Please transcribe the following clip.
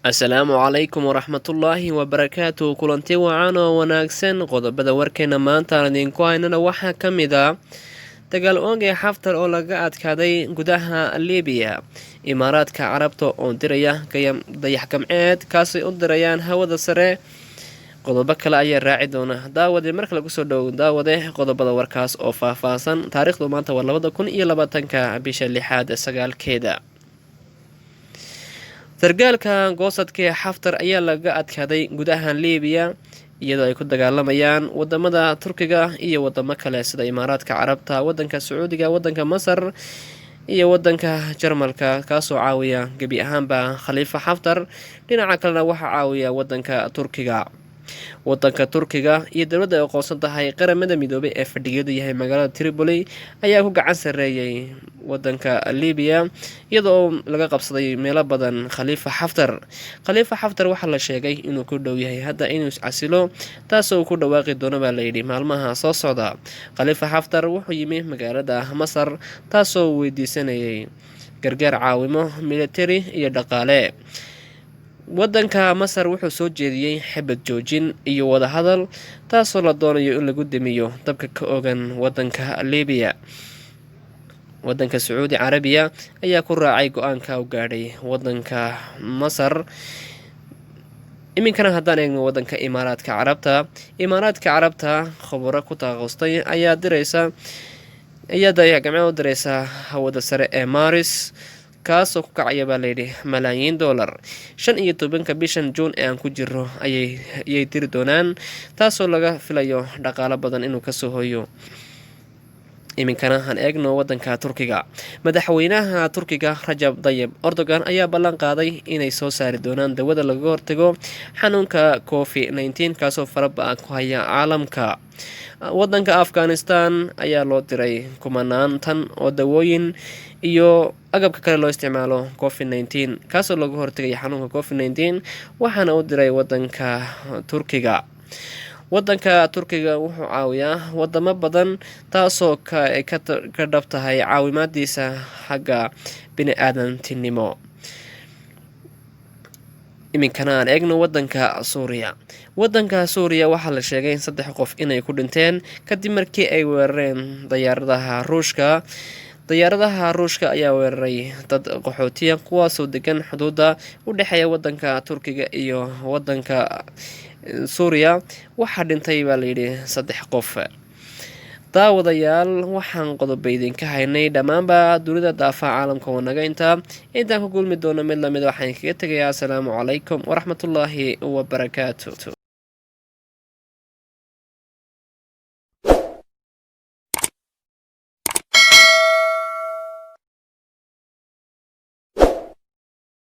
asalaamu calaykum waraxmatullaahi wabarakaatu kulanti wacan oo wanaagsan qodobada warkeena maanta aan idiinku haynana waxaa ka mid a dagaal oogay xaftar oo laga adkaaday gudaha libiya imaaraadka carabta oo diraya dayax gamceed kaasay u dirayaan hawada sare qodobo kale ayaa raaci doona daawade marka lagu soo dhow daawade qodobada warkaas oo faahfaahsan taariikhdu maanta waa 2020 bisha 6 sagaalkeeda sargaalka goosadka ee xaftar ayaa laga adkaaday gudaha libiya iyadoo ay ku dagaalamayaan wadamada turkiga iyo wadamo kale sida imaaraadka carabta, wadanka sacuudiga, wadanka masar iyo wadanka jarmalka kaasoo caawiya gebi ahaanba khaliifa xaftar. dhinaca kalena waxaa caawiya wadanka turkiga iyo dowladda ay aqoonsan tahay qaramada midoobay ee fadhigeedu yahay magaalada Tripoli ayaa ku gacan sareeyay wadanka Libiya iyadoo laga qabsaday meelo badan khaliifa xaftar waxaa la sheegay inuu ku dhow yahay hadda inuu iscasilo taasoo ku dhawaaqi doono baa layidhi maalmaha soo socda. khaliifa xaftar wuxuu yimi magaalada Masar taasoo weydiisanayay gargaar caawimo military iyo dhaqaale. wadanka Masar wuxuu soo jeediyey xabad joojin iyo wadahadal taasoo la doonayo in lagu damiyo dabka ka ogan wadanka Libiya. wadanka Sacuudi Carabiya ayaa ku raacay go-aanka u gaadhay wadanka Masar. iminkana haddaan eegno wadanka imaaraadka carabta khubaro ku taaqustay ayaa dayax-gacmeed u diraysa hawada sare ee Maris kaasoo ku kacaya baa layidhi malaayiin dollar. 15 bishan Juun ee aan ku jiro ayay diri doonaan taasoo laga filayo dhaqaalo badan inuu kasoo hoyo. iminkana aan eegno wadanka Turkiga. madaxweynaha Turkiga Rajab Tayyip Erdogan ayaa ballan qaaday inay soo saari doonaan dawada laga hortago xanuunka COVID-19 kaasoo faraba ku haya caalamka. wadanka Afghanistan ayaa loo diray kumanaan tan oo dawooyin iyo agabka kale loo isticmaalo COVID-19 kaasoo laga hortagaya xanuunka COVID-19 waxaana u diray wadanka Turkiga. wuxuu caawiyaa wadamo badan taasoo ka dhab tahay caawimaadiisa xagga bini-aadantinimo. iminkana aan eegno wadanka Suuriya waxaa la sheegay in 3 qof inay ku dhinteen kadib markii ay weerareen diyaaradaha Ruushka ayaa weeraray dad qaxootiya kuwaasoo degan xuduuda u dhexeeya wadanka Turkiga iyo wadanka Suuriya. waxaa dhintay baa layidhi 3 qof. daawadayaal waxaan qodobo idinka haynay dhammaanba dunida daafaha caalamka wanaga intaan ku kulmi doono mid lamid waxaan kaga tegayaa asalaamu calaykum waraxmatullaahi wabarakaatu.